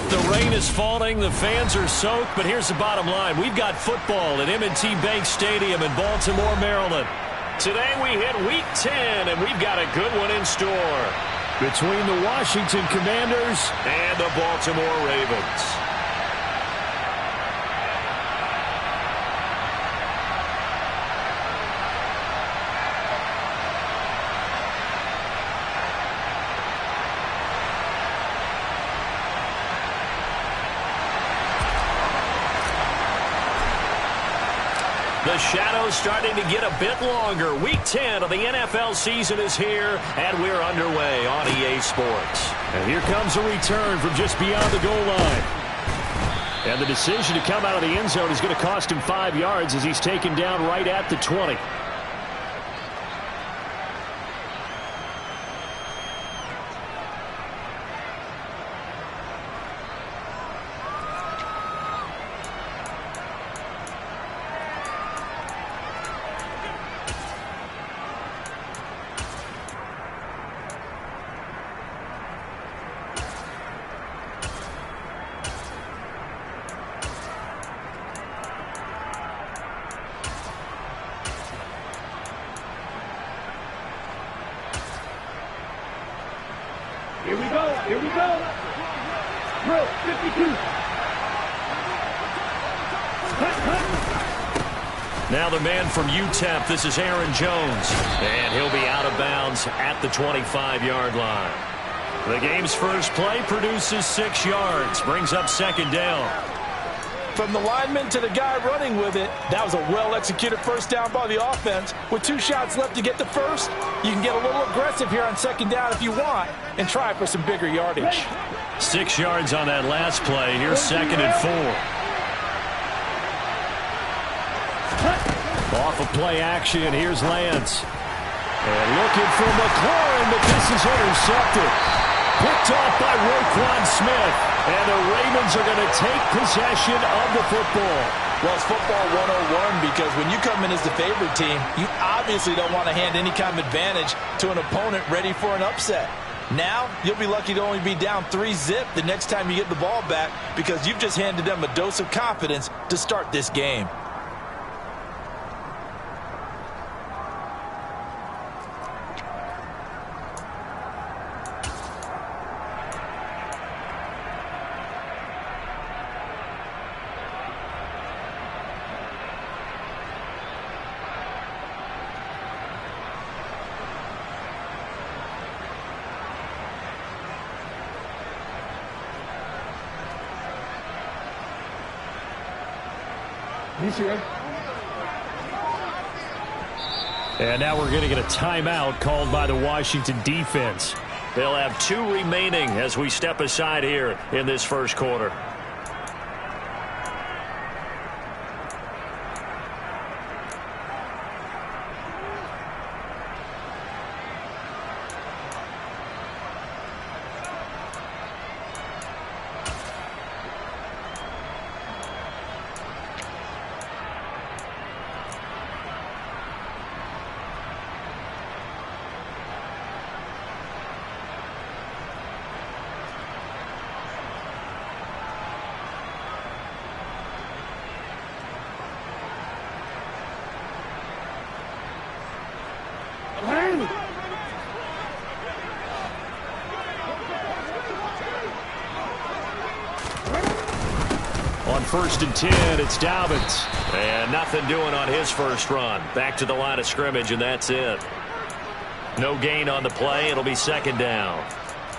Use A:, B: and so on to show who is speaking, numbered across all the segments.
A: The rain is falling, the fans are soaked, but here's the bottom line. We've got football at M&T Bank Stadium in Baltimore, Maryland. Today we hit Week 10, and we've got a good one in store. Between the Washington Commanders and the Baltimore Ravens. The shadow's starting to get a bit longer. Week 10 of the NFL season is here, and we're underway on EA Sports. And here comes a return from just beyond the goal line. And the decision to come out of the end zone is going to cost him 5 yards as he's taken down right at the 20.
B: Here we go. Here we go. Drill 52.
A: Now the man from UTEP, this is Aaron Jones. And he'll be out of bounds at the 25-yard line. The game's first play produces 6 yards, brings up second down.
C: From the lineman to the guy running with it, that was a well-executed first down by the offense. With 2 shots left to get the first, you can get a little aggressive here on second down if you want and try for some bigger yardage.
A: 6 yards on that last play. Here's second and 4. Off of play action, here's Lance. And looking for McLaurin, but this is intercepted. Picked off by Roquan Smith. And the Ravens are going to take possession of the football.
C: Well, it's football 101 because when you come in as the favorite team, you obviously don't want to hand any kind of advantage to an opponent ready for an upset. Now, you'll be lucky to only be down 3-zip the next time you get the ball back because you've just handed them a dose of confidence to start this game.
A: And now we're going to get a timeout called by the Washington defense. They'll have 2 remaining as we step aside here in this first quarter. On 1st and 10, it's Dobbins. And nothing doing on his first run. Back to the line of scrimmage, and that's it. No gain on the play. It'll be second down.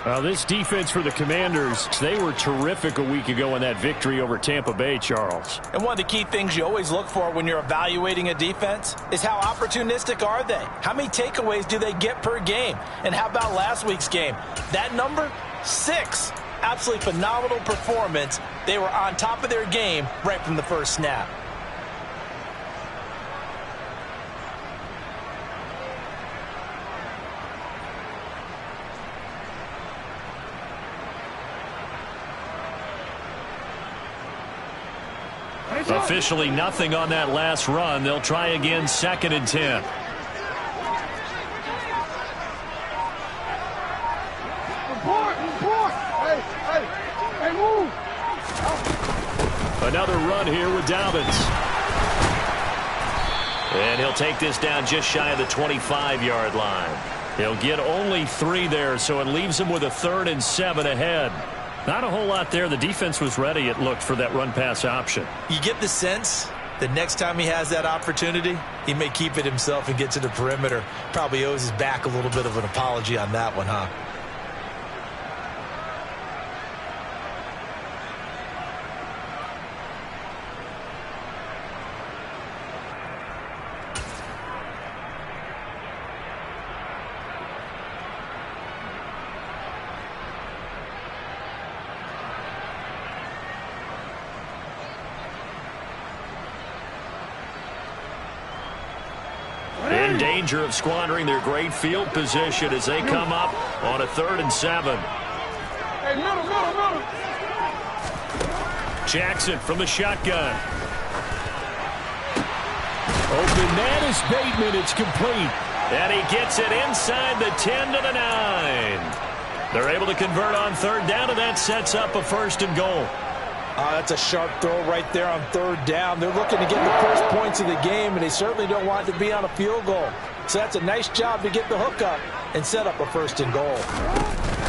A: Well, this defense for the Commanders, they were terrific a week ago in that victory over Tampa Bay, Charles.
C: And one of the key things you always look for when you're evaluating a defense is how opportunistic are they? How many takeaways do they get per game? And how about last week's game? That number, 6. Absolutely phenomenal performance. They were on top of their game right from the first snap.
A: Officially nothing on that last run. They'll try again 2nd and 10.
B: Report! Hey, move!
A: Another run here with Dobbins. And he'll take this down just shy of the 25-yard line. He'll get only 3 there, so it leaves him with a 3rd and 7 ahead. Not a whole lot there. The defense was ready, it looked, for that run-pass option.
C: You get the sense that next time he has that opportunity, he may keep it himself and get to the perimeter. Probably owes his back a little bit of an apology on that one, huh?
A: In danger of squandering their great field position as they come up on a 3rd and 7.
B: Hey, middle.
A: Jackson from the shotgun. Open man is Bateman. It's complete. And he gets it inside the 10 to the 9. They're able to convert on 3rd down, and that sets up a 1st and goal.
C: That's a sharp throw right there on 3rd down. They're looking to get the first points of the game, and they certainly don't want it to be on a field goal. So that's a nice job to get the hook up and set up a 1st and goal.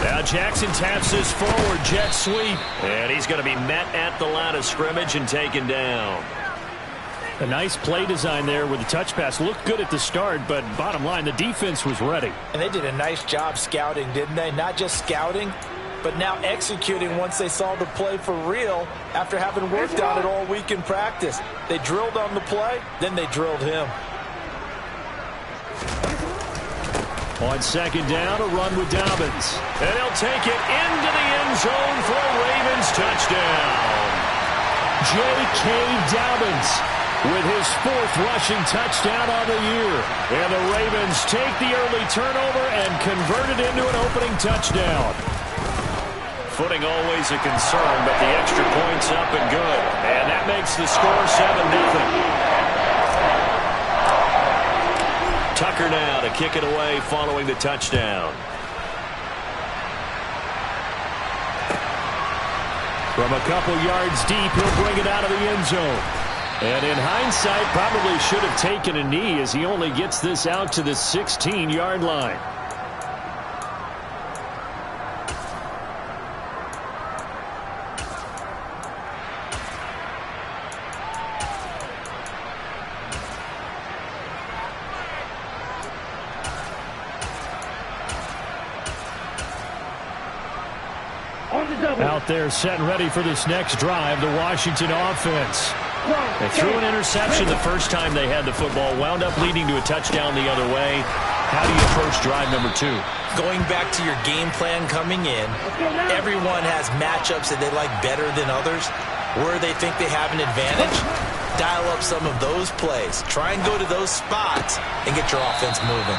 A: Now Jackson taps this forward, jet sweep. And he's going to be met at the line of scrimmage and taken down.
D: A nice play design there with the touch pass. Looked good at the start, but bottom line, the defense was ready.
C: And they did a nice job scouting, didn't they? Not just scouting, but now executing once they saw the play for real after having worked on it all week in practice. They drilled on the play, then they drilled him.
A: On 2nd down, a run with Dobbins. And he'll take it into the end zone for a Ravens touchdown. J.K. Dobbins with his 4th rushing touchdown on the year. And the Ravens take the early turnover and convert it into an opening touchdown. Footing always a concern, but the extra point's up and good. And that makes the score 7-0. Tucker now to kick it away following the touchdown. From a couple yards deep, he'll bring it out of the end zone. And in hindsight, probably should have taken a knee as he only gets this out to the 16-yard line. Out there set and ready for this next drive, the Washington offense. They threw an interception the first time they had the football, wound up leading to a touchdown the other way. How do you approach drive number 2?
C: Going back to your game plan coming in, everyone has matchups that they like better than others. Where they think they have an advantage, dial up some of those plays. Try and go to those spots and get your offense moving.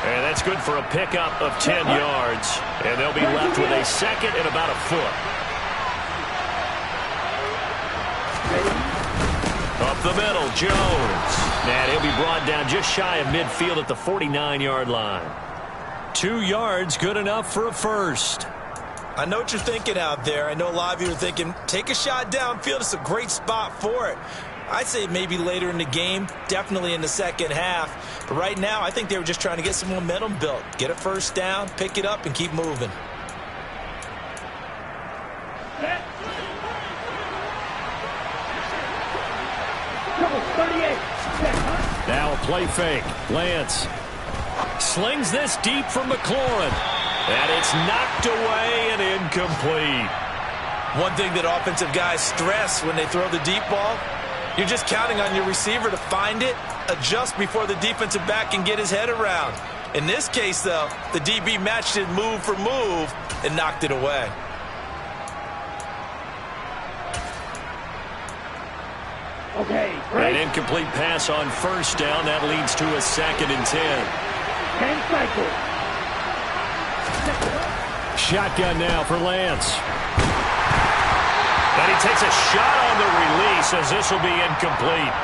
A: And that's good for a pickup of 10 yards. And they'll be left with a 2nd and about a foot. Up the middle, Jones. And he'll be brought down just shy of midfield at the 49-yard line. 2 yards, good enough for a 1st.
C: I know what you're thinking out there. I know a lot of you are thinking, take a shot downfield. It's a great spot for it. I'd say maybe later in the game, definitely in the second half. But right now, I think they were just trying to get some momentum built. Get a 1st down, pick it up, and keep moving.
A: Now a play fake. Lance slings this deep from McLaurin. And it's knocked away and incomplete.
C: One thing that offensive guys stress when they throw the deep ball, you're just counting on your receiver to find it, adjust before the defensive back can get his head around. In this case, though, the DB matched it move for move and knocked it away.
B: Okay,
A: an incomplete pass on 1st down. That leads to a 2nd and 10.
B: 10 cycles.
A: Shotgun now for Lance. And he takes a shot on the release as this will be incomplete.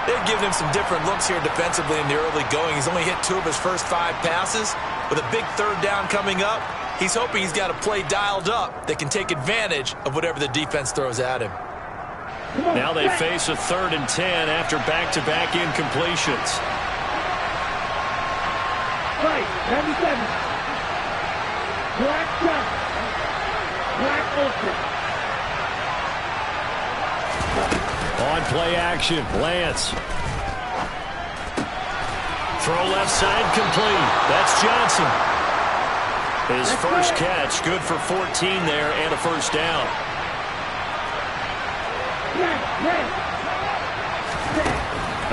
C: They've given him some different looks here defensively in the early going. He's only hit 2 of his first 5 passes. With a big 3rd down coming up, he's hoping he's got a play dialed up that can take advantage of whatever the defense throws at him.
A: Now they face a 3rd and 10 after back-to-back incompletions.
B: Right, 97. Black shot. Black ultra.
D: On play action, Lance.
A: Throw left side complete. That's Johnson. His first catch, good for 14 there and a first down.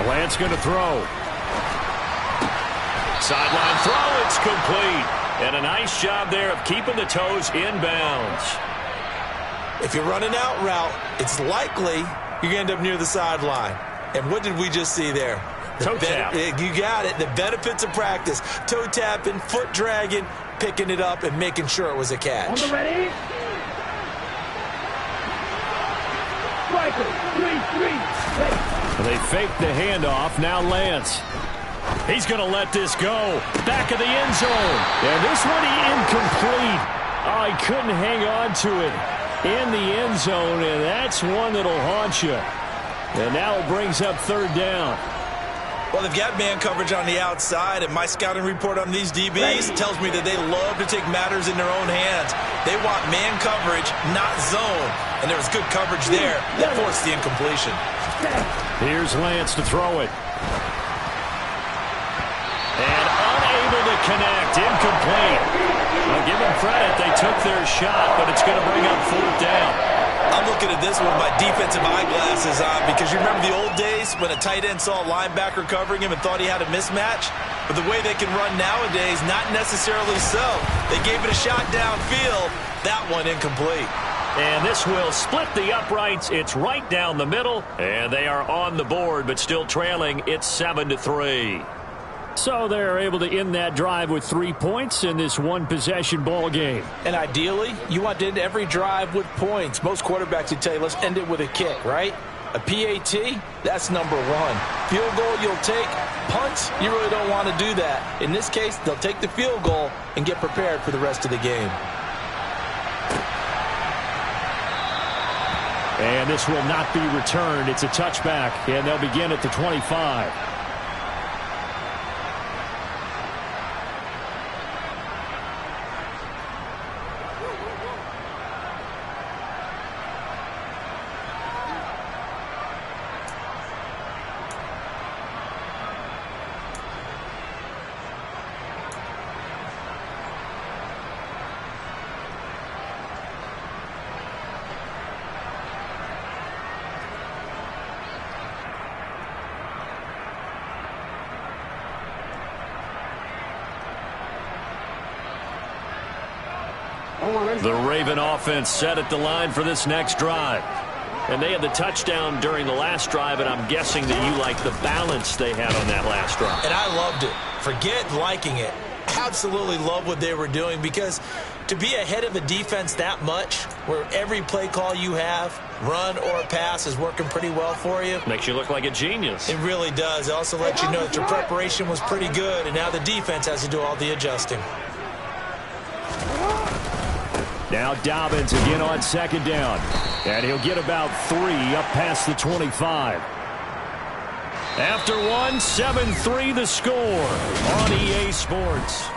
D: Lance going to throw.
A: Sideline throw, it's complete. And a nice job there of keeping the toes in bounds.
C: If you're running out route, it's likely you're going to end up near the sideline. And what did we just see there?
A: Toe tap.
C: You got it. The benefits of practice. Toe tapping, foot dragging, picking it up, and making sure it was a catch.
B: On the ready. Striker, 3-3.
D: They fake the handoff. Now Lance. He's going to let this go. Back of the end zone. And this one incomplete. Oh, he couldn't hang on to it in the end zone, and that's one that'll haunt you. And now it brings up 3rd down.
C: Well, they've got man coverage on the outside, and my scouting report on these DBs tells me that they love to take matters in their own hands. They want man coverage, not zone. And there was good coverage there that forced the incompletion.
D: Here's Lance to throw it.
A: And unable to connect. Incomplete. I'll give them credit. They took their shot, but it's going to bring up 4th down.
C: I'm looking at this with my defensive eyeglasses on because you remember the old days when a tight end saw a linebacker covering him and thought he had a mismatch? But the way they can run nowadays, not necessarily so. They gave it a shot downfield. That one incomplete.
A: And this will split the uprights. It's right down the middle. And they are on the board, but still trailing. It's 7-3.
D: So they're able to end that drive with 3 points in this one-possession ball game.
C: And ideally, you want to end every drive with points. Most quarterbacks would tell you, let's end it with a kick, right? A PAT, that's number 1. Field goal you'll take. Punts, you really don't want to do that. In this case, they'll take the field goal and get prepared for the rest of the game.
D: And this will not be returned. It's a touchback, and they'll begin at the 25.
A: The Raven offense set at the line for this next drive. And they had the touchdown during the last drive, and I'm guessing that you like the balance they had on that last drive.
C: And I loved it. Forget liking it. Absolutely love what they were doing, because to be ahead of a defense that much, where every play call you have, run or pass, is working pretty well for you.
A: Makes you look like a genius.
C: It really does. It also lets you know that your preparation was pretty good, and now the defense has to do all the adjusting.
D: Now Dobbins again on 2nd down. And he'll get about 3 up past the 25. After 1, 7-3 the score on EA Sports.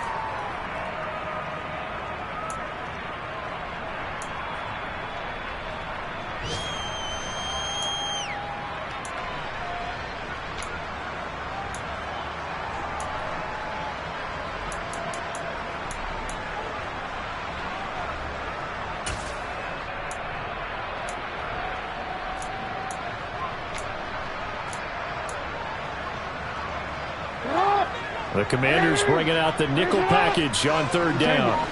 D: The Commanders bringing out the nickel package on 3rd down.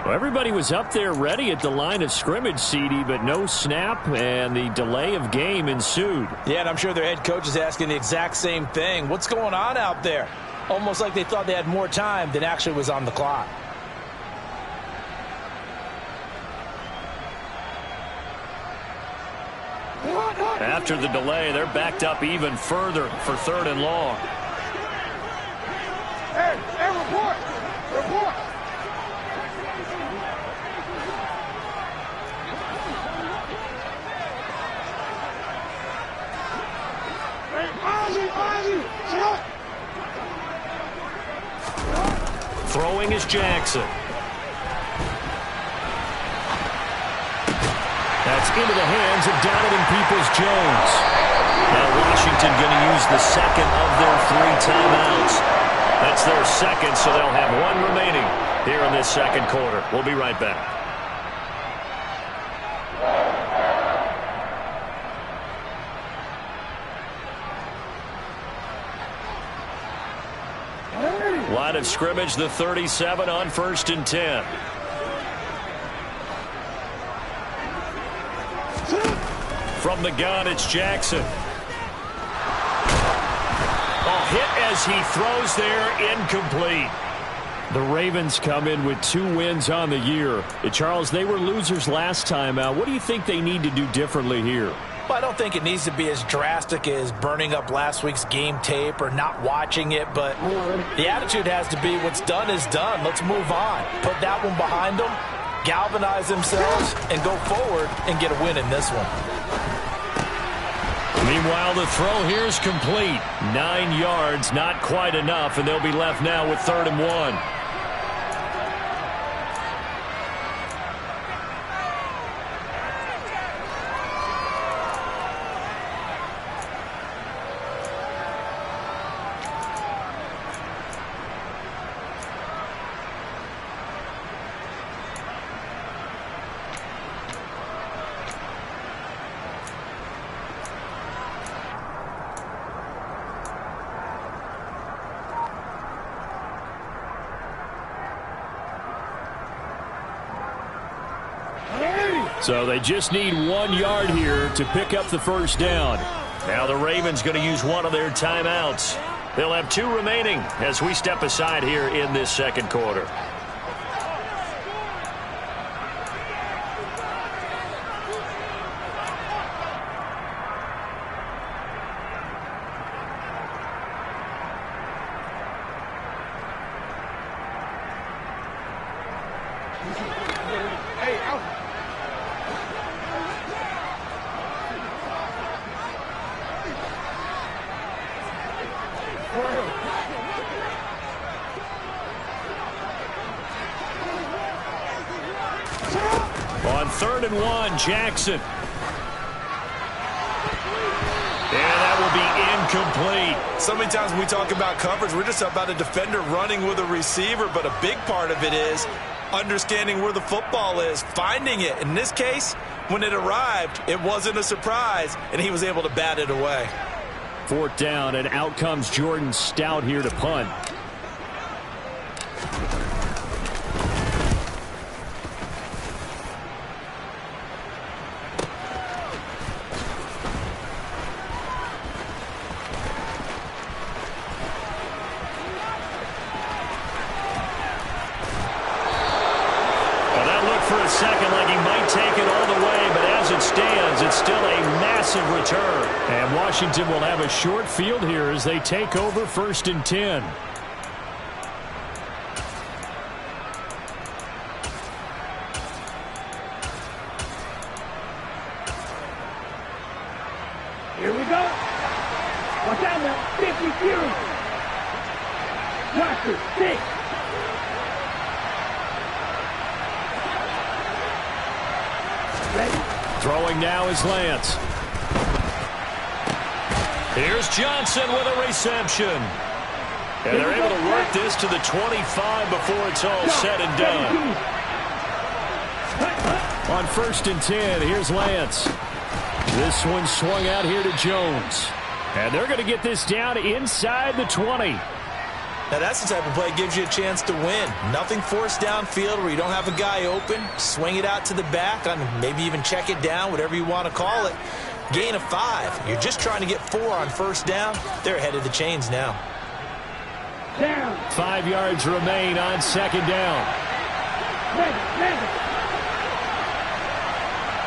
D: Well, everybody was up there ready at the line of scrimmage, CD, but no snap, and the delay of game ensued.
C: Yeah, and I'm sure their head coach is asking the exact same thing. What's going on out there? Almost like they thought they had more time than actually was on the clock.
A: After the delay, they're backed up even further for 3rd and long.
B: Hey, report! Report!
A: Throwing is Jackson. That's into the hands of Donovan Peoples-Jones. Now Washington going to use the second of their 3 timeouts. That's their second, so they'll have 1 remaining here in this second quarter. We'll be right back. Line of scrimmage, the 37 on 1st and 10. From the gun, it's Jackson. Hit as he throws there, incomplete.
D: The Ravens come in with 2 wins on the year. Charles, they were losers last time out. What do you think they need to do differently here?
C: Well, I don't think it needs to be as drastic as burning up last week's game tape or not watching it, but the attitude has to be what's done is done. Let's move on. Put that one behind them, galvanize themselves, and go forward and get a win in this one.
D: Meanwhile, the throw here is complete. 9 yards, not quite enough, and they'll be left now with 3rd and 1. So they just need 1 yard here to pick up the first down.
A: Now the Ravens going to use one of their timeouts. They'll have 2 remaining as we step aside here in this second quarter. On 3rd and 1, Jackson. And that will be incomplete.
C: So many times when we talk about coverage, we're just about a defender running with a receiver, but a big part of it is understanding where the football is, finding it. In this case, when it arrived, it wasn't a surprise, and he was able to bat it away.
D: 4th down, and out comes Jordan Stout here to punt.
A: Second, like he might take it all the way, but as it stands, it's still a massive return.
D: And Washington will have a short field here as they take over 1st and 10.
B: Here we go. Watch out now. 52. Watch it. 6.
D: Throwing now is Lance.
A: Here's Johnson with a reception. And they're able to work this to the 25 before it's all said and done.
D: On 1st and 10, here's Lance. This one swung out here to Jones. And they're going to get this down inside the 20.
C: Now, that's the type of play that gives you a chance to win. Nothing forced downfield where you don't have a guy open. Swing it out to the back, maybe even check it down, whatever you want to call it. Gain of 5. You're just trying to get 4 on 1st down. They're ahead of the chains now.
B: Down.
D: 5 yards remain on 2nd down.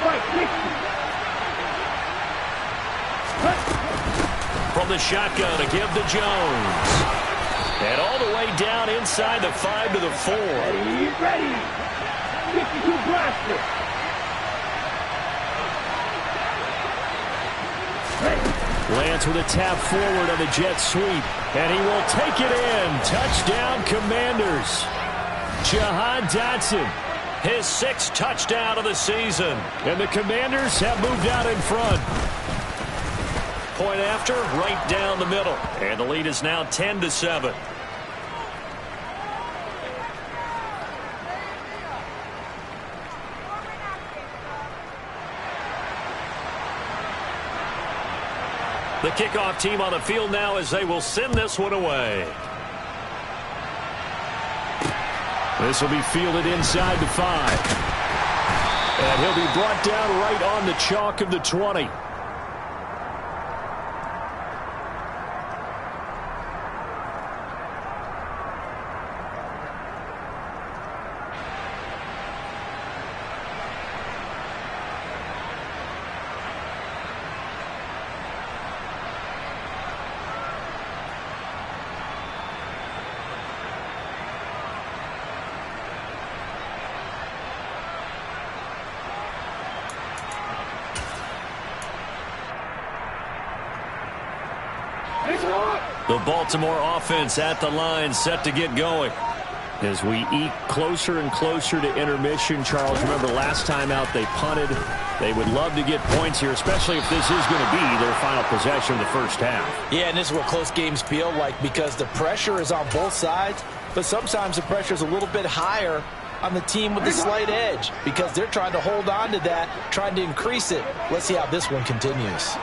B: Right, 60.
A: From the shotgun to give to Jones. And all the way down inside the 5 to the 4.
B: Ready. 52 blaster.
D: Lance with a tap forward on the jet sweep. And he will take it in. Touchdown, Commanders. Jahan Dotson.
A: His 6th touchdown of the season.
D: And the Commanders have moved out in front.
A: Point after, right down the middle. And the lead is now 10-7. The kickoff team on the field now as they will send this one away.
D: This will be fielded inside the 5. And he'll be brought down right on the chalk of the 20.
A: The Baltimore offense at the line, set to get going.
D: As we eke closer and closer to intermission, Charles, remember last time out they punted. They would love to get points here, especially if this is going to be their final possession of the first half.
C: Yeah, and this is what close games feel like because the pressure is on both sides, but sometimes the pressure is a little bit higher on the team with the slight edge because they're trying to hold on to that, trying to increase it. Let's see how this one continues.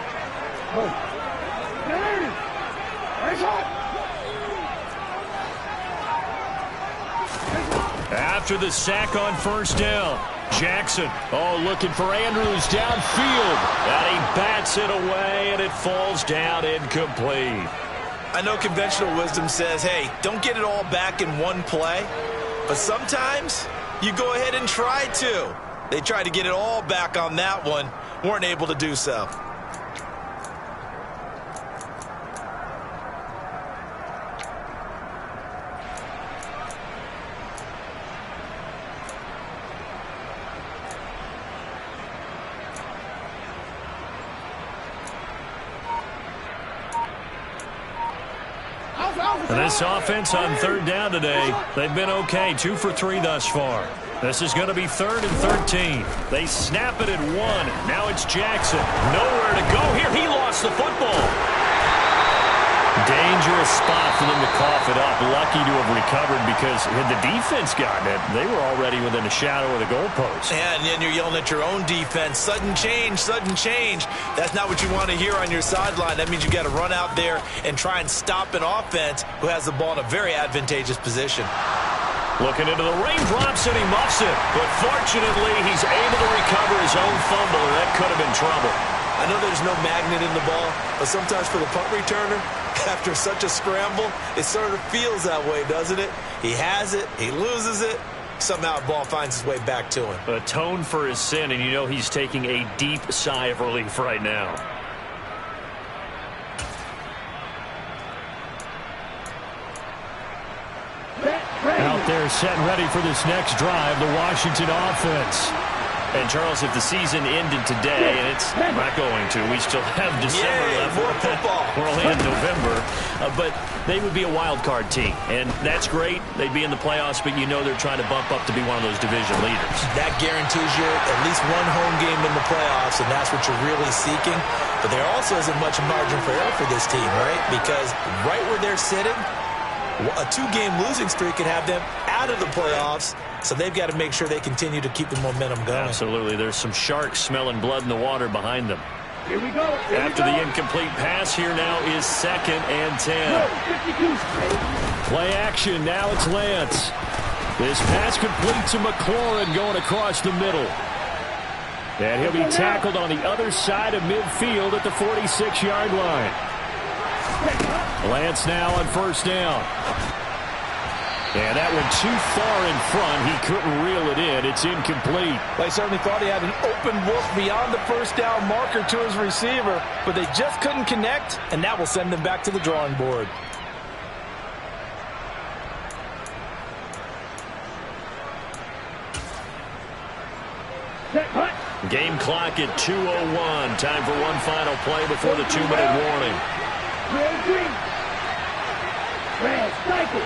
A: After the sack on first down, Jackson, looking for Andrews downfield. And he bats it away, and it falls down incomplete.
C: I know conventional wisdom says, hey, don't get it all back in one play. But sometimes you go ahead and try to. They tried to get it all back on that one, weren't able to do so.
A: This offense on third down today, they've been okay, 2 for 3 thus far. This is going to be 3rd and 13. They snap it at 1. Now it's Jackson. Nowhere to go here. He lost the football. Dangerous spot for them to cough it up. Lucky to have recovered because had the defense gotten it, they were already within a shadow of the goalpost.
C: Yeah, and then you're yelling at your own defense. Sudden change, sudden change. That's not what you want to hear on your sideline. That means you got to run out there and try and stop an offense who has the ball in a very advantageous position.
A: Looking into the raindrops, and he muffs it. But fortunately, he's able to recover his own fumble, or that could have been trouble.
C: I know there's no magnet in the ball, but sometimes for the punt returner, after such a scramble, it sort of feels that way, doesn't it? He has it, he loses it, somehow the ball finds its way back to him.
A: Atone for his sin, and you know he's taking a deep sigh of relief right now.
D: Out there set and ready for this next drive, the Washington offense.
A: And, Charles, if the season ended today, and it's not going to, we still have December left.
C: More football.
A: We're only in November. But they would be a wild card team, and that's great. They'd be in the playoffs, but you know they're trying to bump up to be one of those division leaders.
C: That guarantees you at least one home game in the playoffs, and that's what you're really seeking. But there also isn't much margin for error for this team, right? Because right where they're sitting, a 2-game losing streak could have them out of the playoffs, so they've got to make sure they continue to keep the momentum going.
A: Absolutely. There's some sharks smelling blood in the water behind them.
B: Here we go.
A: After the incomplete pass, here now is 2nd and 10.
D: Play action. Now it's Lance. This pass complete to McLaurin going across the middle. And he'll be tackled on the other side of midfield at the 46-yard line. Lance now on first down. And that went too far in front. He couldn't reel it in. It's incomplete.
C: They certainly thought he had an open look beyond the first down marker to his receiver, but they just couldn't connect, and that will send them back to the drawing board.
A: Game clock at 2:01. Time for one final play before the 2-minute warning.
B: Red green. Red cycle.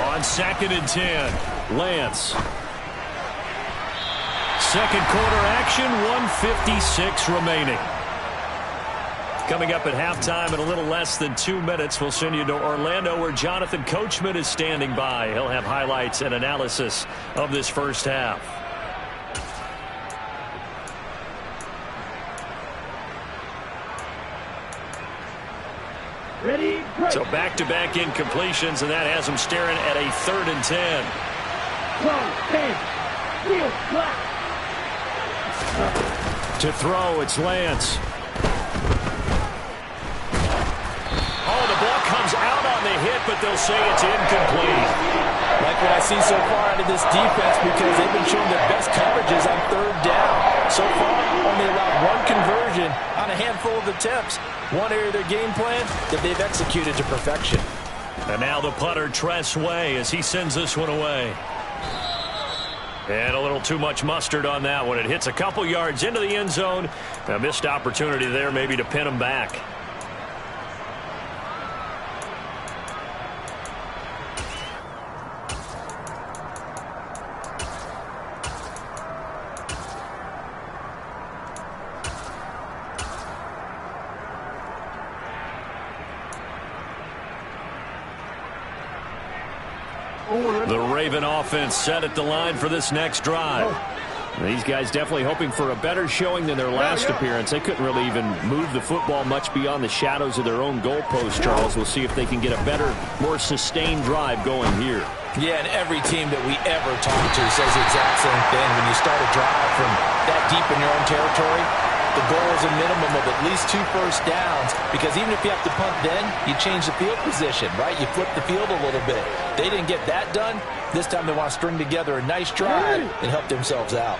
D: On 2nd and 10, Lance. Second quarter action, 1:56 remaining. Coming up at halftime in a little less than 2 minutes, we'll send you to Orlando where Jonathan Coachman is standing by. He'll have highlights and analysis of this first half.
B: Ready, break.
A: So back-to-back incompletions, and that has them staring at a 3rd and 10.
B: Close, 10. Field, block.
D: To throw, it's Lance.
A: Oh, the ball comes out on the hit, but they'll say it's incomplete.
C: Like what I see so far out of this defense, because they've been showing their best coverages on 3rd down. So far, only allowed one conversion on a handful of attempts. One area of their game plan that they've executed to perfection.
A: And now the punter, Tress Way, as he sends this one away. And a little too much mustard on that one. It hits a couple yards into the end zone. A missed opportunity there maybe to pin him back. The Raven offense set at the line for this next drive.
D: These guys definitely hoping for a better showing than their last appearance. They couldn't really even move the football much beyond the shadows of their own goalpost, Charles. We'll see if they can get a better, more sustained drive going here.
C: Yeah, and every team that we ever talk to says the exact same thing. When you start a drive from that deep in your own territory, the goal is a minimum of at least 2 first downs, because even if you have to punt then, you change the field position, right? You flip the field a little bit. They didn't get that done. This time they want to string together a nice drive and help themselves out.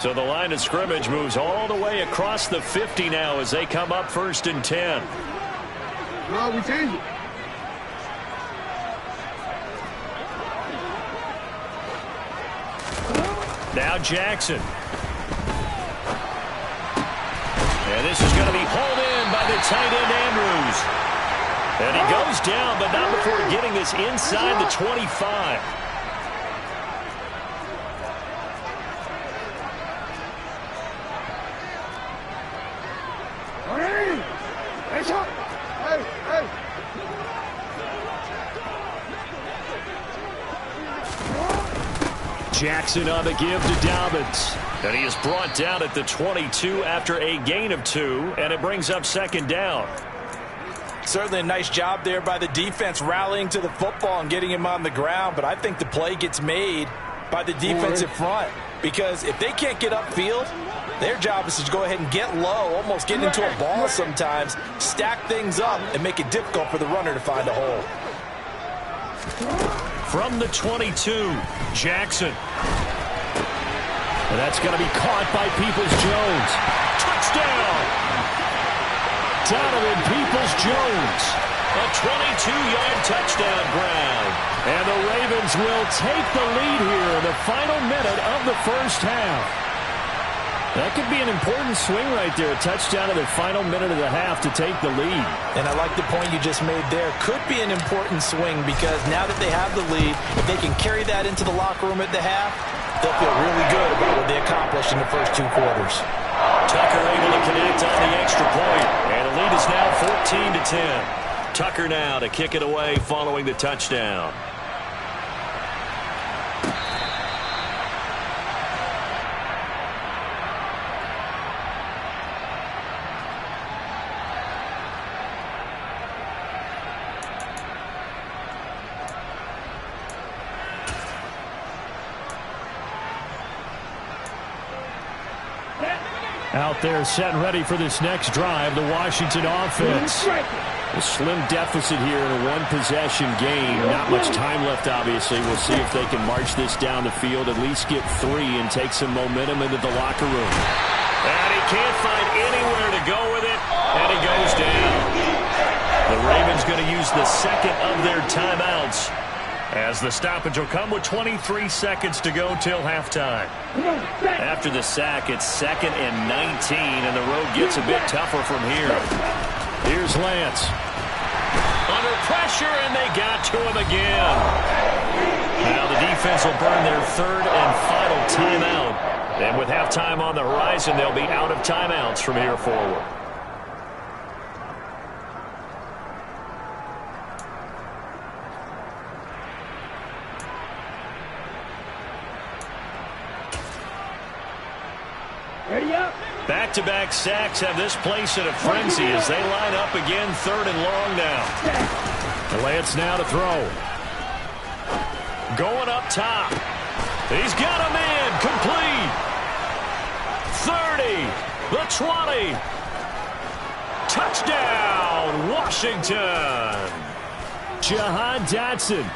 A: So the line of scrimmage moves all the way across the 50 now as they come up 1st and 10.
B: No, we change it.
A: Now Jackson. And this is going to be hauled in by the tight end Andrews. And he goes down, but not before getting this inside the 25. Jackson on the give to Dobbins. And he is brought down at the 22 after a gain of 2, and it brings up 2nd down.
C: Certainly a nice job there by the defense rallying to the football and getting him on the ground, but I think the play gets made by the defensive front, because if they can't get upfield, their job is to go ahead and get low, almost get into a ball sometimes, stack things up, and make it difficult for the runner to find a hole.
A: From the 22, Jackson. And that's going to be caught by Peoples-Jones. Touchdown! Donovan Peoples-Jones. A 22-yard touchdown ground. And the Ravens will take the lead here in the final minute of the first half. That could be an important swing right there. A touchdown in the final minute of the half to take the lead.
C: And I like the point you just made there. Could be an important swing, because now that they have the lead, if they can carry that into the locker room at the half, they'll feel really good about what they accomplished in the first 2 quarters.
A: Tucker able to connect on the extra point. And the lead is now 14 to 10. Tucker now to kick it away following the touchdown.
D: Out there set and ready for this next drive, the Washington offense. A slim deficit here in a one-possession game. Not much time left, obviously. We'll see if they can march this down the field, at least get 3 and take some momentum into the locker room.
A: And he can't find anywhere to go with it, and he goes down. The Ravens going to use the second of their timeouts, as the stoppage will come with 23 seconds to go till halftime. After the sack, it's 2nd and 19, and the road gets a bit tougher from here.
D: Here's Lance.
A: Under pressure, and they got to him again. Now the defense will burn their 3rd and final timeout. And with halftime on the horizon, they'll be out of timeouts from here forward. Back-to-back sacks have this place in a frenzy as they line up again, 3rd and long now.
D: Lance now to throw.
A: Going up top. He's got him in. Complete. 30. The 20. Touchdown, Washington.
D: Jahan Dotson.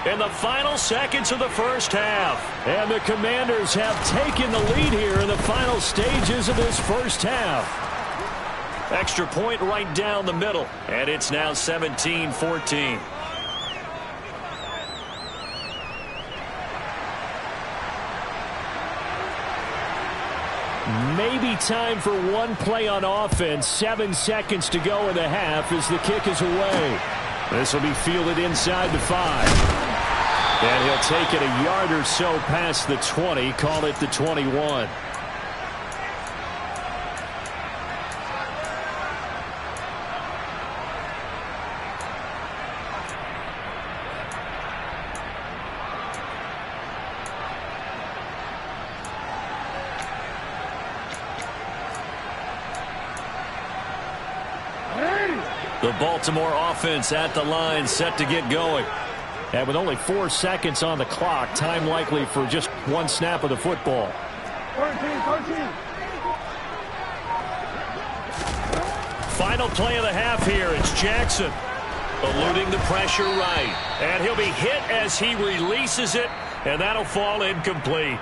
A: In the final seconds of the first half.
D: And the Commanders have taken the lead here in the final stages of this first half.
A: Extra point right down the middle. And it's now 17-14.
D: Maybe time for one play on offense. 7 seconds to go in the half as the kick is away. This will be fielded inside the 5. And he'll take it a yard or so past the 20. Call it the 21.
A: The Baltimore offense at the line, set to get going.
D: And with only 4 seconds on the clock, time likely for just one snap of the football.
B: 13.
A: Final play of the half here. It's Jackson eluding the pressure right. And he'll be hit as he releases it, and that'll fall incomplete.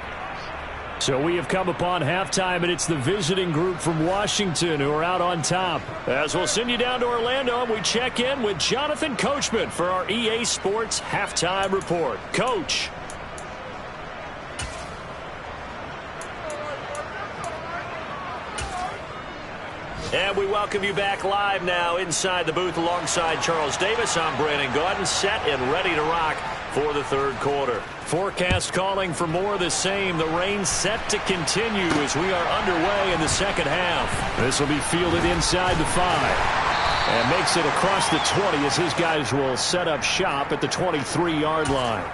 D: So we have come upon halftime, and it's the visiting group from Washington who are out on top.
A: As we'll send you down to Orlando, and we check in with Jonathan Coachman for our EA Sports Halftime Report. Coach. And we welcome you back live now inside the booth alongside Charles Davis. I'm Brandon Gaudin, set and ready to rock for the 3rd quarter. Forecast calling for more of the same. The rain set to continue as we are underway in the second half.
D: This will be fielded inside the 5. And makes it across the 20 as his guys will set up shop at the 23-yard line.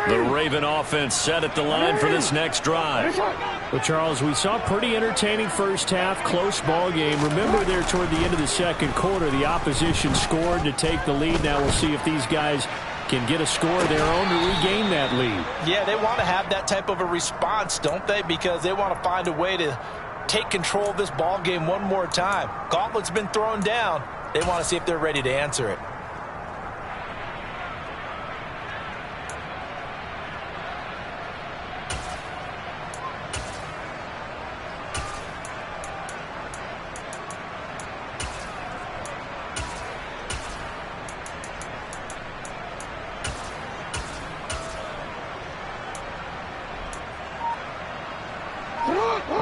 A: The Raven offense set at the line for this next drive.
D: Well, Charles, we saw a pretty entertaining first half, close ball game. Remember there toward the end of the second quarter, the opposition scored to take the lead. Now we'll see if these guys can get a score of their own to regain that lead.
C: Yeah, they want to have that type of a response, don't they? Because they want to find a way to take control of this ball game one more time. Gauntlet's been thrown down. They want to see if they're ready to answer it.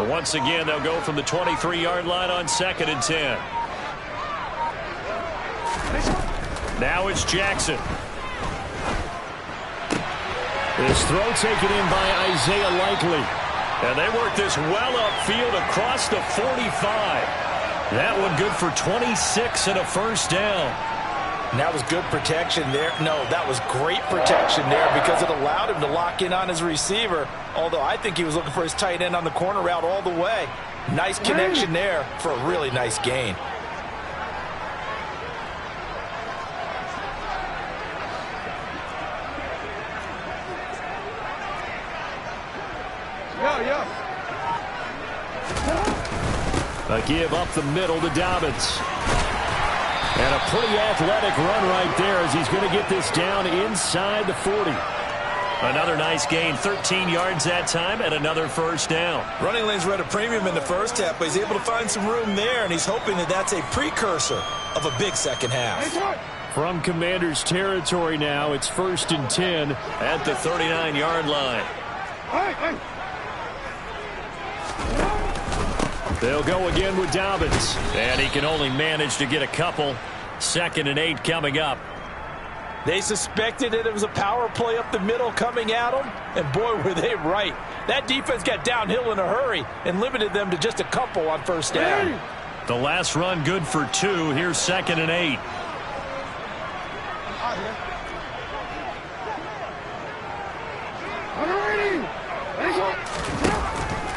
A: Once again, they'll go from the 23-yard line on 2nd and 10. Now it's Jackson.
D: This throw taken in by Isaiah Likely.
A: And they work this well upfield across the 45. That one good for 26 and a first down.
C: And that was good protection there. No, that was great protection there because it allowed him to lock in on his receiver, although I think he was looking for his tight end on the corner route all the way. Nice connection there for a really nice gain.
D: A give up the middle to Dobbins. And a pretty athletic run right there as he's going to get this down inside the 40.
A: Another nice gain, 13 yards that time, and another first down.
C: Running lanes were at a premium in the first half, but he's able to find some room there, and he's hoping that that's a precursor of a big second half.
D: From Commander's territory now, it's 1st and 10
A: at the 39-yard line.
D: They'll go again with Dobbins.
A: And he can only manage to get a couple. 2nd and 8 coming up.
C: They suspected that it was a power play up the middle coming at them, and boy, were they right. That defense got downhill in a hurry and limited them to just a couple on first down.
A: The last run good for 2. Here's 2nd and 8.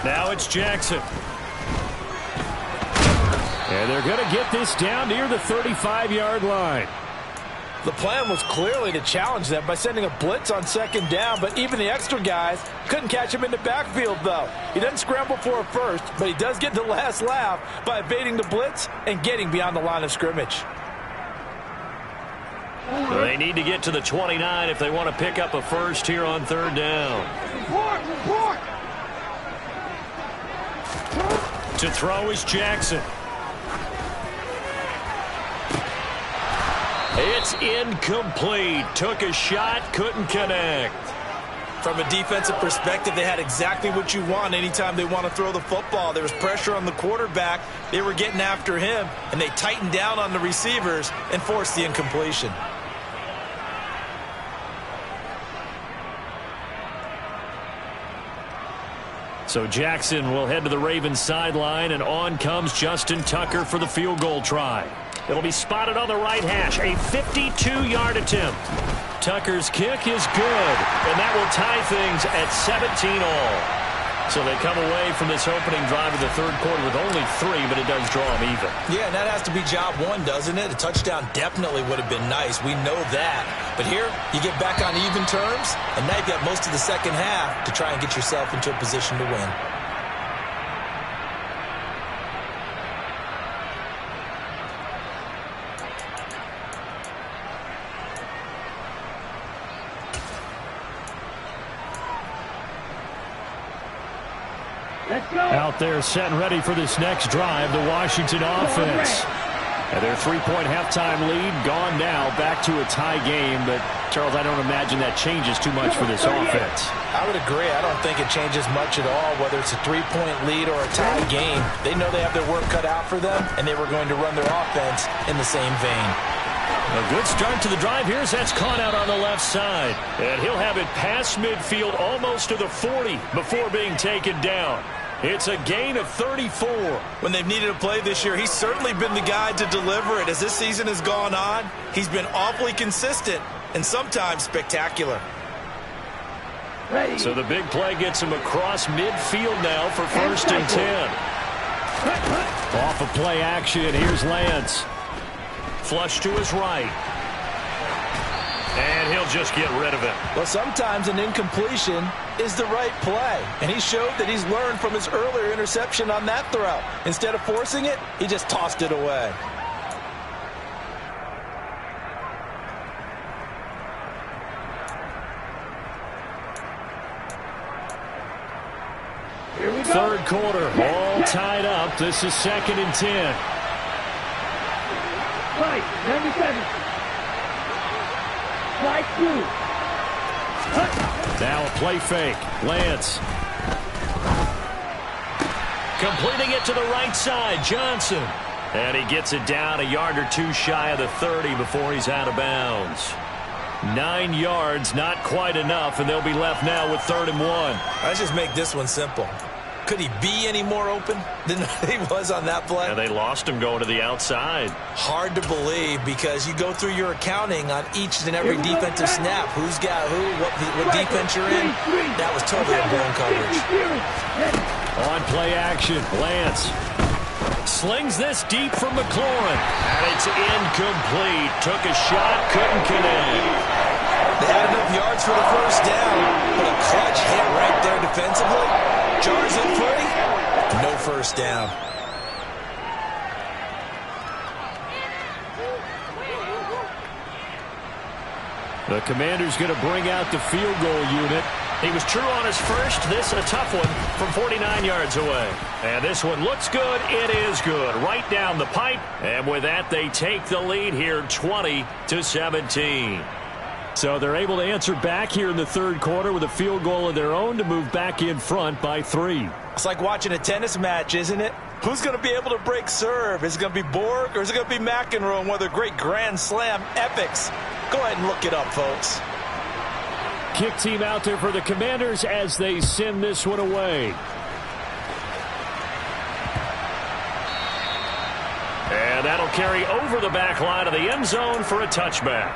A: Now it's Jackson.
D: And they're going to get this down near the 35-yard line.
C: The plan was clearly to challenge them by sending a blitz on 2nd down, but even the extra guys couldn't catch him in the backfield, though. He doesn't scramble for a first, but he does get the last laugh by evading the blitz and getting beyond the line of scrimmage.
A: So they need to get to the 29 if they want to pick up a first here on 3rd down. To throw is Jackson. It's incomplete. Took a shot, couldn't connect.
C: From a defensive perspective, they had exactly what you want anytime they want to throw the football. There was pressure on the quarterback. They were getting after him, and they tightened down on the receivers and forced the incompletion.
A: So Jackson will head to the Ravens sideline, and on comes Justin Tucker for the field goal try. It'll be spotted on the right hash, a 52-yard attempt. Tucker's kick is good, and that will tie things at 17 all. So they come away from this opening drive of the 3rd quarter with only 3, but it does draw them even.
C: Yeah, and that has to be job 1, doesn't it? A touchdown definitely would have been nice. We know that. But here, you get back on even terms, and now you've got most of the second half to try and get yourself into a position to win.
D: Out there set and ready for this next drive, the Washington offense. And their 3-point halftime lead gone now, back to a tie game. But, Charles, I don't imagine that changes too much for this offense.
C: I would agree. I don't think it changes much at all, whether it's a 3-point lead or a tie game. They know they have their work cut out for them, and they were going to run their offense in the same vein.
A: A good start to the drive here as that's caught out on the left side. And he'll have it past midfield almost to the 40 before being taken down. It's a gain of 34.
C: When they've needed a play this year, he's certainly been the guy to deliver it. As this season has gone on, he's been awfully consistent and sometimes spectacular.
A: So the big play gets him across midfield now for 1st and 10.
D: Off of play action, here's Lance.
A: Flush to his right. And he'll just get rid of it.
C: Well, sometimes an incompletion is the right play. And he showed that he's learned from his earlier interception on that throw. Instead of forcing it, he just tossed it away.
D: Third quarter, all tied up. This is 2nd and 10.
B: Right, 97. Slide 2.
D: Now a play fake. Lance.
A: Completing it to the right side, Johnson. And he gets it down a yard or 2 shy of the 30 before he's out of bounds. 9 yards, not quite enough, and they'll be left now with 3rd and 1.
C: Let's just make this one simple. Could he be any more open than he was on that play?
A: And they lost him going to the outside.
C: Hard to believe because you go through your accounting on each and every defensive snap. Who's got who, what defense you're in. That was totally a blown coverage.
D: On play action, Lance.
A: Slings this deep from McLaurin. And it's incomplete. Took a shot, couldn't connect.
C: They had enough yards for the first down, but a clutch hit right there defensively. Jars it free. No first down.
D: The Commanders going to bring out the field goal unit.
A: He was true on his first. This a tough one from 49 yards away. And this one looks good. It is good. Right down the pipe. And with that, they take the lead here 20-17.
D: So they're able to answer back here in the third quarter with a field goal of their own to move back in front by 3.
C: It's like watching a tennis match, isn't it? Who's going to be able to break serve? Is it going to be Borg or is it going to be McEnroe in one of the great Grand Slam epics? Go ahead and look it up, folks.
D: Kick team out there for the Commanders as they send this one away.
A: And that'll carry over the back line of the end zone for a touchback.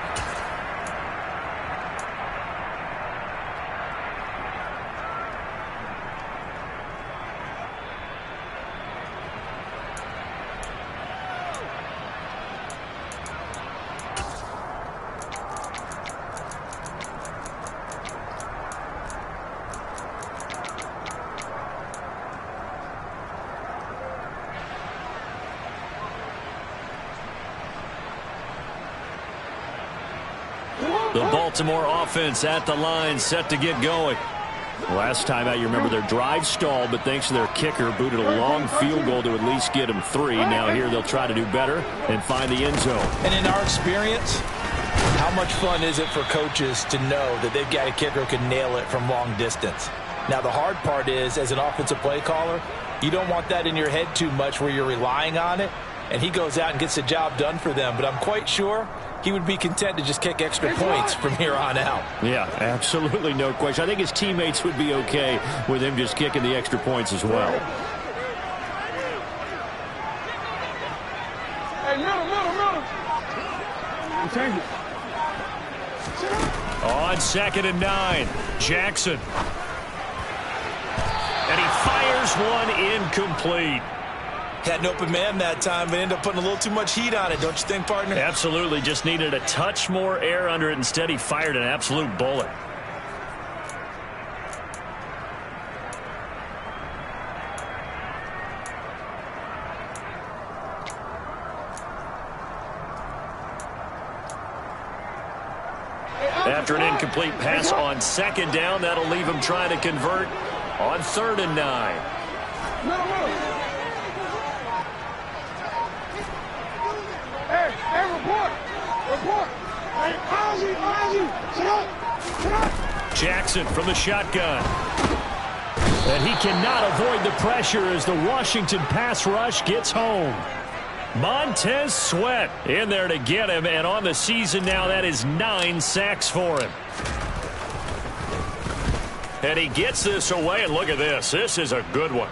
D: The Baltimore offense at the line, set to get going. Last time out, you remember their drive stalled, but thanks to their kicker, booted a long field goal to at least get them 3. Now here they'll try to do better and find the end zone.
C: And in our experience, how much fun is it for coaches to know that they've got a kicker who can nail it from long distance? Now, the hard part is, as an offensive play caller, you don't want that in your head too much where you're relying on it, and he goes out and gets the job done for them. But I'm quite sure he would be content to just kick extra points from here on out.
D: Yeah, absolutely no question. I think his teammates would be okay with him just kicking the extra points as well.
B: Hey, middle. Change it.
D: On 2nd and 9, Jackson.
A: And he fires one incomplete.
C: Had an open man that time, but ended up putting a little too much heat on it, don't you think, partner?
A: Absolutely. Just needed a touch more air under it. Instead, he fired an absolute bullet. After an incomplete pass on 2nd down, that'll leave him trying to convert on 3rd and 9.
B: Hey, report. Hey, Ozzy, sit up.
A: Jackson from the shotgun.
D: And he cannot avoid the pressure as the Washington pass rush gets home. Montez Sweat in there to get him, and on the season now, that is 9 sacks for him. And he gets this away, and look at this. This is a good one.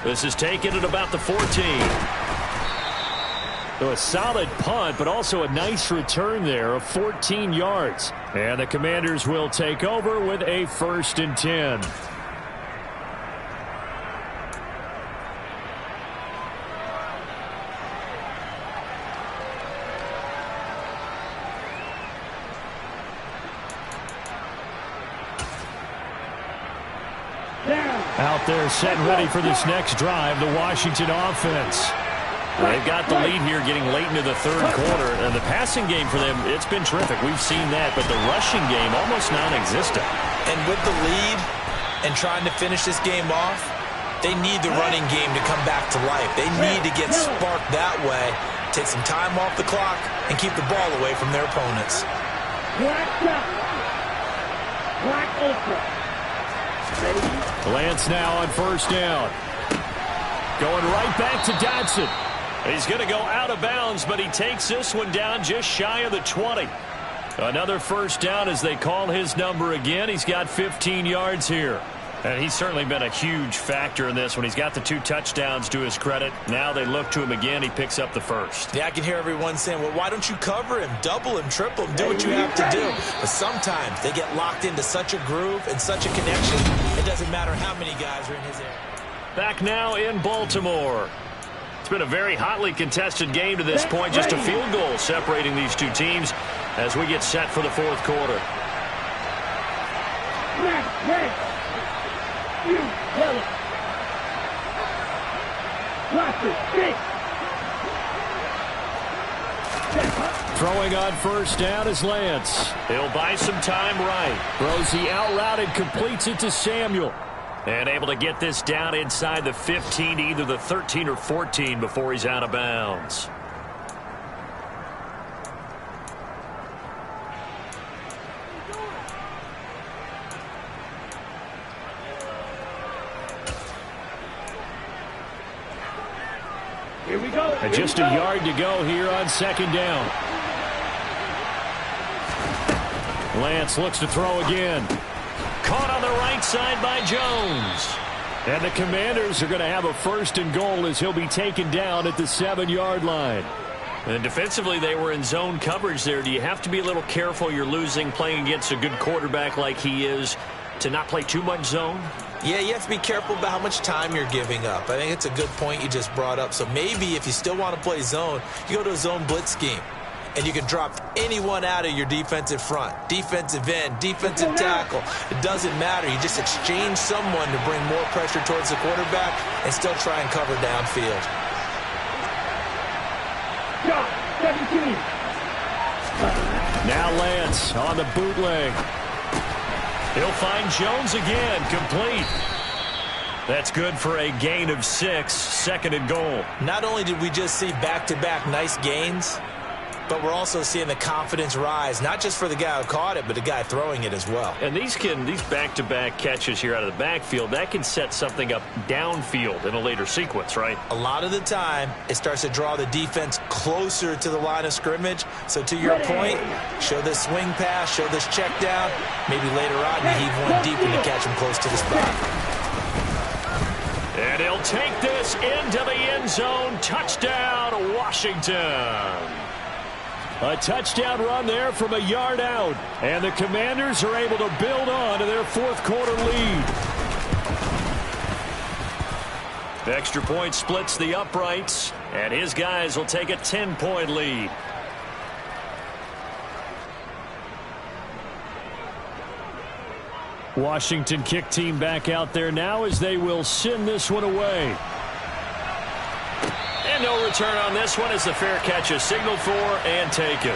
D: This is taken at about the 14. So a solid punt, but also a nice return there of 14 yards. And the Commanders will take over with a 1st and 10. Out there set and ready for this next drive, the Washington offense. They've got the lead here getting late into the 3rd quarter, and the passing game for them, it's been terrific. We've seen that, but the rushing game almost non-existent.
C: And with the lead and trying to finish this game off, they need the running game to come back to life. They need to get sparked that way, take some time off the clock, and keep the ball away from their opponents.
B: Black ultra.
D: Lance now on 1st down. Going right back to Dodson.
A: He's going to go out of bounds, but he takes this one down just shy of the 20. Another 1st down as they call his number again. He's got 15 yards here. And he's certainly been a huge factor in this one. He's got the 2 touchdowns to his credit. Now they look to him again. He picks up the 1st.
C: Yeah, I can hear everyone saying, well, why don't you cover him, double him, triple him, do what you have to do. But sometimes they get locked into such a groove and such a connection, it doesn't matter how many guys are in his area.
A: Back now in Baltimore. It's been a very hotly contested game to this point. Just a field goal separating these two teams as we get set for the 4th quarter.
D: Throwing on first down is Lance.
A: He'll buy some time right.
D: Throws the out route and completes it to Samuel.
A: And able to get this down inside the 15, either the 13 or 14 before he's out of bounds.
B: Here we go.
D: And just a yard to go here on second down. Lance looks to throw again.
A: Caught on the right side by Jones.
D: And the Commanders are going to have a first and goal as he'll be taken down at the 7-yard line.
A: And defensively, they were in zone coverage there. Do you have to be a little careful? You're losing, playing against a good quarterback like he is, to not play too much zone?
C: Yeah, you have to be careful about how much time you're giving up. I think it's a good point you just brought up. So maybe if you still want to play zone, you go to a zone blitz scheme. And you can drop anyone out of your defensive front, defensive end, defensive tackle. It doesn't matter. You just exchange someone to bring more pressure towards the quarterback and still try and cover downfield.
B: Shot, 17.
D: Now Lance on the bootleg.
A: He'll find Jones again, complete. That's good for a gain of 6, second and goal.
C: Not only did we just see back-to-back nice gains, but we're also seeing the confidence rise, not just for the guy who caught it, but the guy throwing it as well.
A: And these back-to-back catches here out of the backfield, that can set something up downfield in a later sequence, right?
C: A lot of the time, it starts to draw the defense closer to the line of scrimmage. So to your point, show this swing pass, show this check down. Maybe later on, you heave one deep when you catch him close to the spot.
A: And he'll take this into the end zone. Touchdown, Washington.
D: A touchdown run there from a yard out. And the Commanders are able to build on to their fourth-quarter lead.
A: The extra point splits the uprights, and his guys will take a 10-point lead.
D: Washington kick team back out there now as they will send this one away.
A: And no return on this one as the fair catch is signaled for and taken.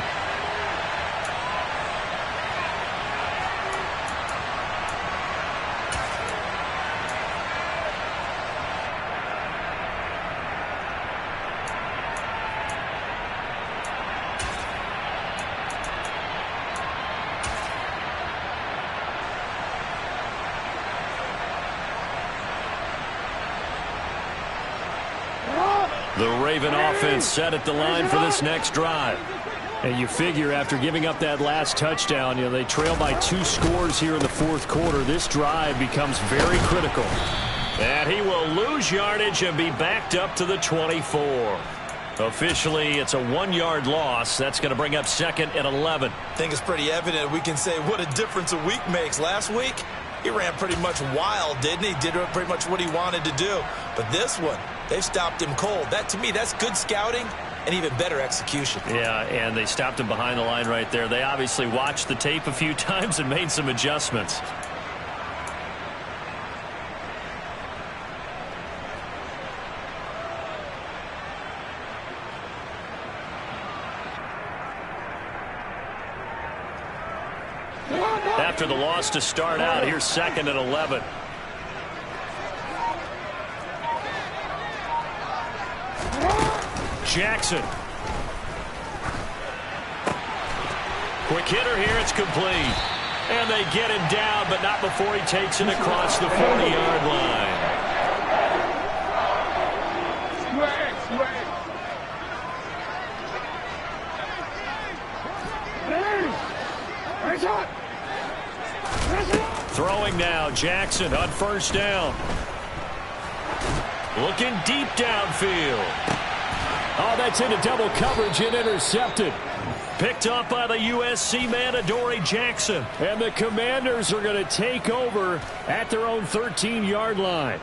D: The Raven offense set at the line for this next drive. And you figure after giving up that last touchdown, they trail by 2 scores here in the fourth quarter. This drive becomes very critical.
A: And he will lose yardage and be backed up to the 24. Officially, it's a 1-yard loss. That's going to bring up second and 11.
C: I think it's pretty evident. We can say what a difference a week makes. Last week, he ran pretty much wild, didn't he? Did pretty much what he wanted to do. But this one, they've stopped him cold. That, to me, that's good scouting and even better execution.
A: Yeah, and they stopped him behind the line right there. They obviously watched the tape a few times and made some adjustments. After the loss to start out, here's second and 11. Jackson. Quick hitter here, it's complete. And they get him down, but not before he takes it across the 40-yard line. Throwing now, Jackson on first down. Looking deep downfield.
D: Oh, that's into double coverage and intercepted.
A: Picked up by the USC man, Adoree Jackson.
D: And the Commanders are going to take over at their own 13-yard line.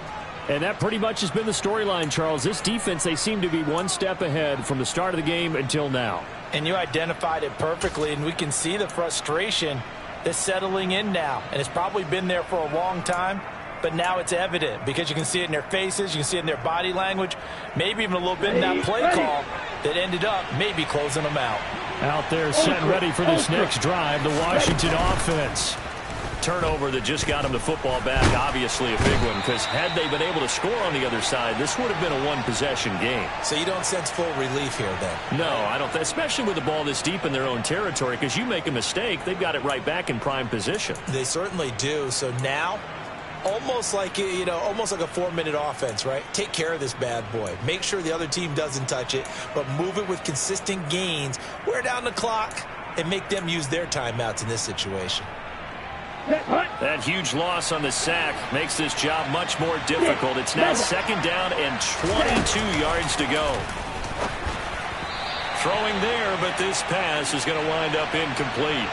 D: And that pretty much has been the storyline, Charles. This defense, they seem to be one step ahead from the start of the game until now.
E: And you identified it perfectly, and we can see the frustration that's settling in now. And it's probably been there for a long time, but now it's evident because you can see it in their faces, you can see it in their body language, maybe even a little bit in that play call that ended up maybe closing them out.
D: Out there set ready for this next drive, the Washington offense.
A: Turnover that just got him the football back, obviously a big one, because had they been able to score on the other side, this would have been a one-possession game.
E: So you don't sense full relief here, then?
A: No, I don't, especially with the ball this deep in their own territory, because you make a mistake, they've got it right back in prime position.
E: They certainly do. So now, almost like a 4-minute offense, right? Take care of this bad boy. Make sure the other team doesn't touch it, but move it with consistent gains. Wear down the clock and make them use their timeouts in this situation.
A: That huge loss on the sack makes this job much more difficult. It's now 2nd down and 22 yards to go. Throwing there, but this pass is going to wind up incomplete.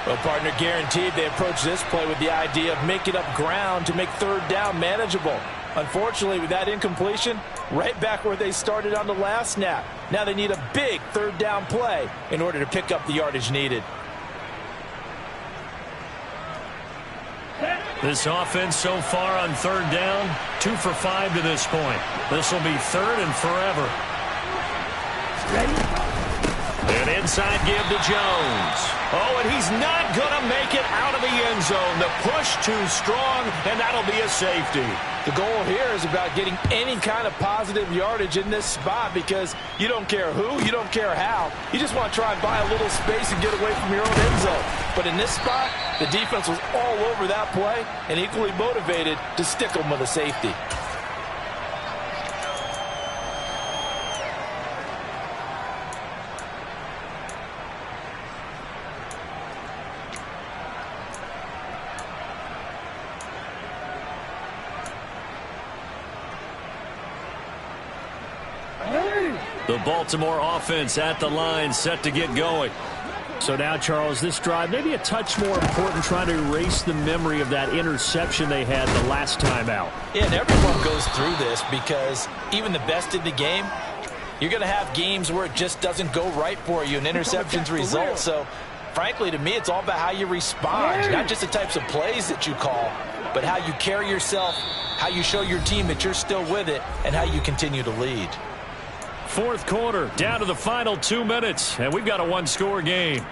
E: Well, partner, guaranteed they approach this play with the idea of making up ground to make 3rd down manageable. Unfortunately, with that incompletion, right back where they started on the last snap. Now they need a big 3rd down play in order to pick up the yardage needed.
A: This offense so far on 3rd down, 2 for 5 to this point. This will be 3rd and forever. An inside give to Jones. Oh, and he's not going to make it out of the end zone. The push too strong, and that'll be a safety.
E: The goal here is about getting any kind of positive yardage in this spot because you don't care who, you don't care how. You just want to try and buy a little space and get away from your own end zone. But in this spot, the defense was all over that play and equally motivated to stick them with a safety.
A: The Baltimore offense at the line, set to get going.
D: So now, Charles, this drive maybe a touch more important, trying to erase the memory of that interception they had the last time out.
E: Yeah, and everyone goes through this because even the best in the game, you're going to have games where it just doesn't go right for you, and interceptions result. So, frankly, to me, it's all about how you respond, not just the types of plays that you call, but how you carry yourself, how you show your team that you're still with it, and how you continue to lead.
A: 4th quarter, down to the final 2 minutes, and we've got a 1-score game.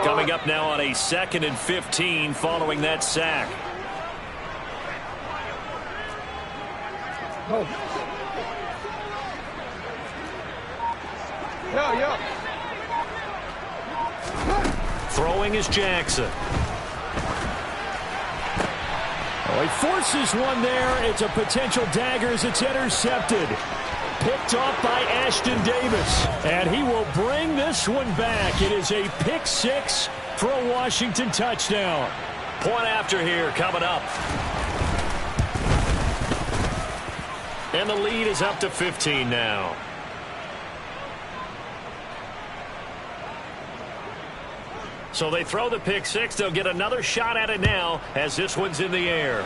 A: Coming up now on a 2nd and 15 following that sack. Throwing is Jackson.
D: Oh, he forces one there. It's a potential dagger as it's intercepted. Picked off by Ashton Davis. And he will bring this one back. It is a pick 6 for a Washington touchdown.
A: Point after here coming up. And the lead is up to 15 now. So they throw the pick 6. They'll get another shot at it now as this one's in the air.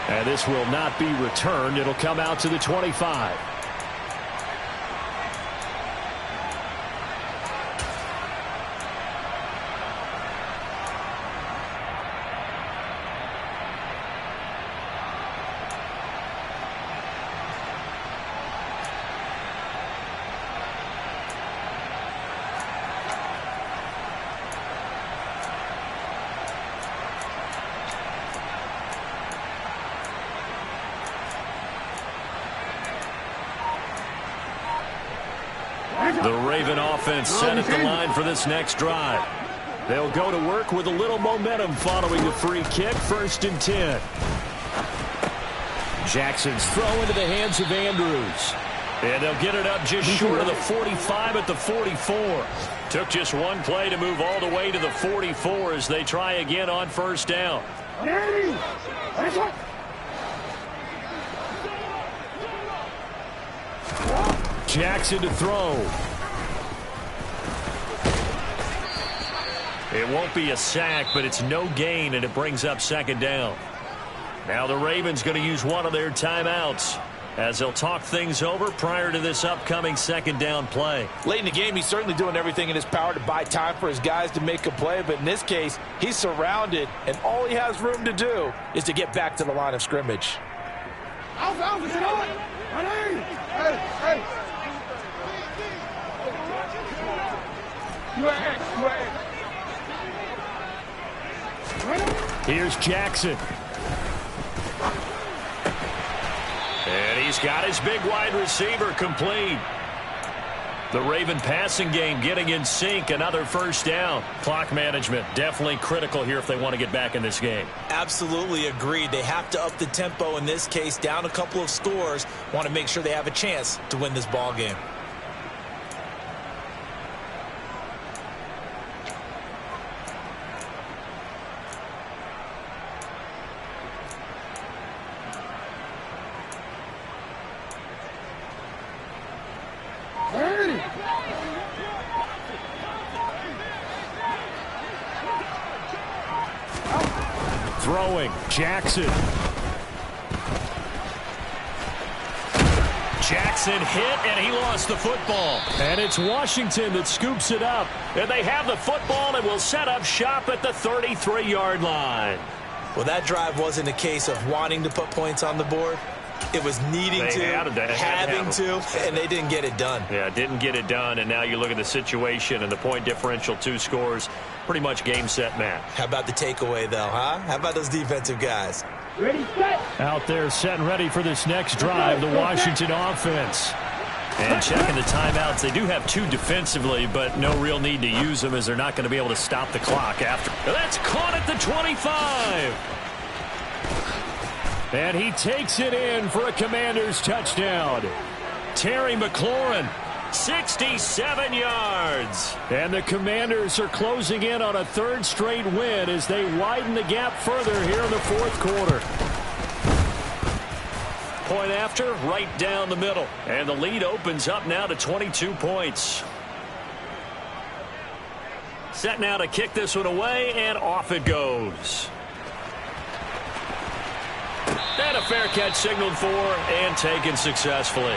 D: And this will not be returned. It'll come out to the 25.
A: The Raven offense set at the line for this next drive. They'll go to work with a little momentum following the free kick. 1st and 10.
D: Jackson's throw into the hands of Andrews.
A: And they'll get it up just short of the 45 at the 44. Took just one play to move all the way to the 44 as they try again on 1st down.
D: Jackson to throw.
A: It won't be a sack, but it's no gain, and it brings up 2nd down. Now the Ravens going to use one of their timeouts. as they'll talk things over prior to this upcoming second down play.
E: Late in the game, he's certainly doing everything in his power to buy time for his guys to make a play, but in this case, he's surrounded, and all he has room to do is to get back to the line of scrimmage.
D: Here's Jackson.
A: And he's got his big wide receiver complete. The Raven passing game getting in sync. Another first down. Clock management definitely critical here if they want to get back in this game.
E: Absolutely agreed. They have to up the tempo in this case, down a couple of scores. Want to make sure they have a chance to win this ball game.
D: Throwing, Jackson.
A: Jackson hit, and he lost the football.
D: And it's Washington that scoops it up.
A: And they have the football and will set up shop at the 33-yard line.
E: Well, that drive wasn't a case of wanting to put points on the board. It was needing having to, and they didn't get it done.
A: Yeah, didn't get it done, and now you look at the situation and the point differential, 2 scores, pretty much game, set, match.
E: How about the takeaway, though, huh? How about those defensive guys?
B: Ready, set.
D: Out there set and ready for this next drive, the Washington offense.
A: And checking the timeouts, they do have 2 defensively, but no real need to use them as they're not going to be able to stop the clock after. That's caught at the 25.
D: And he takes it in for a Commanders touchdown.
A: Terry McLaurin, 67 yards.
D: And the Commanders are closing in on a 3rd straight win as they widen the gap further here in the 4th quarter.
A: Point after, right down the middle. And the lead opens up now to 22 points. Set now to kick this one away, and off it goes. And a fair catch signaled for and taken successfully.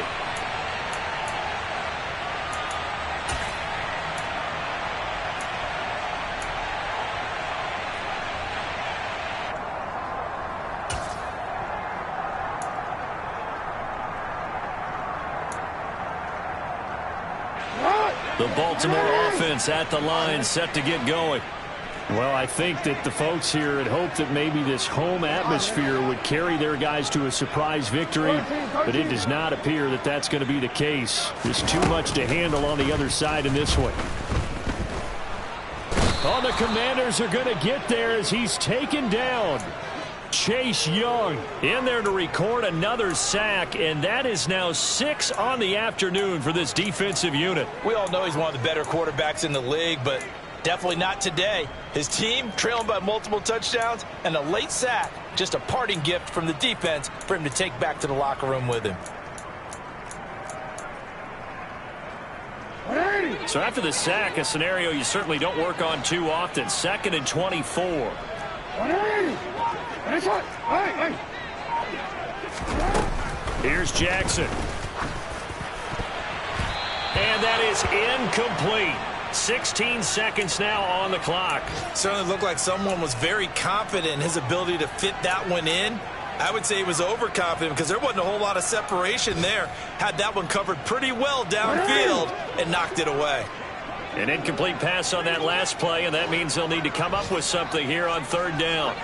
A: The Baltimore offense at the line, set to get going.
D: Well, I think that the folks here had hoped that maybe this home atmosphere would carry their guys to a surprise victory, but it does not appear that that's going to be the case. There's too much to handle on the other side in this one. Oh, the Commanders are going to get there as he's taken down. Chase Young
A: in there to record another sack, and that is now 6 on the afternoon for this defensive unit.
E: We all know he's one of the better quarterbacks in the league, but definitely not today. His team trailing by multiple touchdowns and a late sack. Just a parting gift from the defense for him to take back to the locker room with him.
A: So after the sack, a scenario you certainly don't work on too often. 2nd and 24. Here's Jackson. And that is incomplete. 16 seconds now on the clock.
E: Certainly looked like someone was very confident in his ability to fit that one in. I would say he was overconfident because there wasn't a whole lot of separation there. Had that one covered pretty well downfield and knocked it away.
A: An incomplete pass on that last play, and that means they'll need to come up with something here on 3rd down.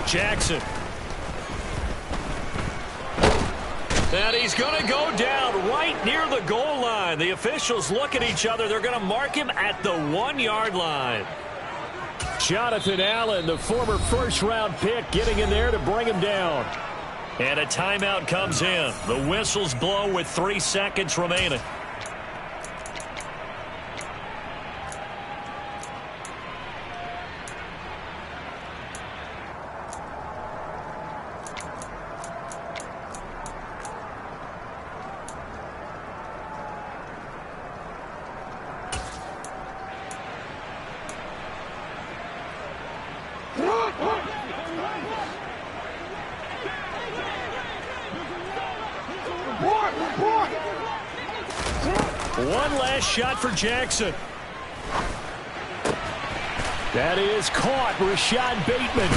A: Jackson. And he's going to go down right near the goal line. The officials look at each other. They're going to mark him at the 1-yard line.
D: Jonathan Allen, the former 1st-round pick, getting in there to bring him down.
A: And a timeout comes in. The whistles blow with 3 seconds remaining.
D: One last shot for Jackson. That is caught. Rashad Bateman.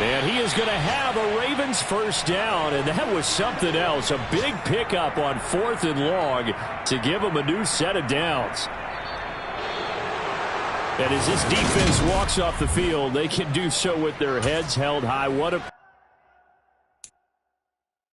D: And he is going to have a Ravens first down, and that was something else. A big pickup on 4th and long to give them a new set of downs. And as this defense walks off the field, they can do so with their heads held high. What a